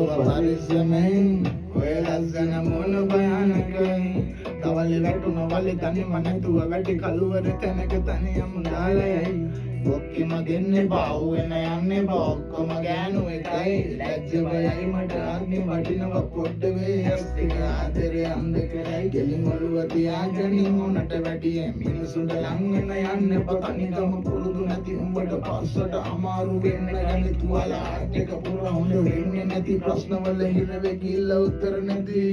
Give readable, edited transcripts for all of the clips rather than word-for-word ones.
පරිස්සමෙන් ඔය ලස්සන මොන භයානකයි තවලි වැටුන වලි තනියම නැතුව වැටි කලුවර තැනක තනියම දාලයයි ඔක්කෙම දෙන්නේ බාහුව වෙන යන්නේ බොක්කම ගෑනු එකයි ලැජ්ජ බයයි මට අග්නි වටිනව පොඩ්ඩ වේ ඇස්තික ආදරේ අන්ද කරයි ගෙලින් ඔළුව තියාගෙන උනට වැඩිය මිනිසුන්ට ලං වෙන යන්න පතනිකම පුරුදු නැති උඹට පස්සට අමාරු වෙන්න ගන්නේ තුවාලා එක පුරා හොඳ වෙන්නේ නැති ප්‍රශ්නවල හිර වෙ කිල්ල උත්තර නැති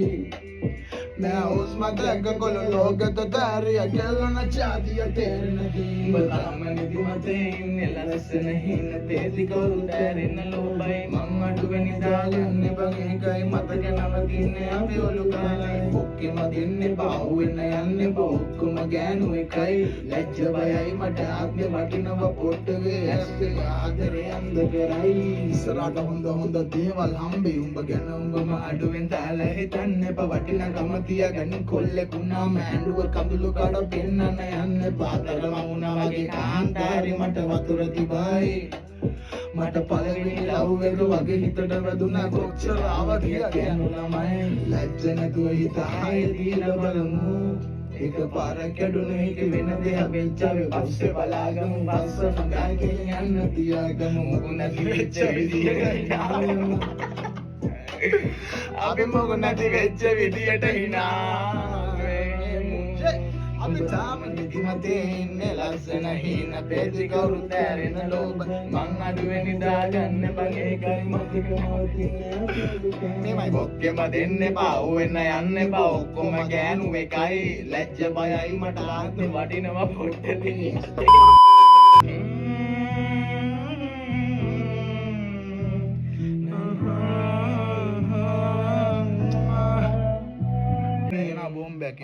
मैं उस मदक को लोग तो तारिया चलना चाहती है तेरे नहीं बता मैंने दिमाते इन्हें लरस नहीं न तेरी को तेरे न लो भाई मम्मा डूबे निदाल ने बगे कई मत के नवती ने अभी ओलुकाला ओके मदिने बाहुए नयने बोक मगैन हुए कई लज्ज भयाई मट आगे वटिनव पोट्टवे ऐसे आदरे अंध कराई ඉස්සරහට හොඳ හොඳ දේවල් හම්බෙයි උඹ ගැන උඹම අඩුවෙන් තාලා හිතන්න එපා වටිනා ගම තියාගනි කොල්ලෙකුණා මෑඬුව කඳුළු කාඩ පෙන්නන්න යන්න පාතරම වුණා වගේ කාන්තාරි මට වතුර තිබයි මට පළවෙනි ලව් එක වගේ හිතට වැදුනා කොච්චර ආවද කියනු ළමයි ලැජ්ජ නැතුව හිත ආයේ දීලා බලමු एक पारक कැඩුණු එක වෙන දෙයක් වෙච්චාවේ පස්සේ බලාගමු බස්ස නගාගෙන යන්න තියාගමු මොකු නැති වෙච්ච විදියට අපි මොකු නැති වෙච්ච විදියට hina අපි තාම නිදිමතේ ඉන්නේ ලස්සන හින පෙති කවුරුත් ඇරෙන ලෝභ මං අඩුවෙන් නිදාගන්න බං ඒකයි මතක නවතින්නේ මේමයි බොක්කෙම දෙන්න එපා වෙන්න යන්න එපා ඔක්කොම ගෑනු එකයි ලැජ්ජ බයයි මට ආත්මෙ වටිනවා පොට්ටේ නේ නා බෝම්බයක්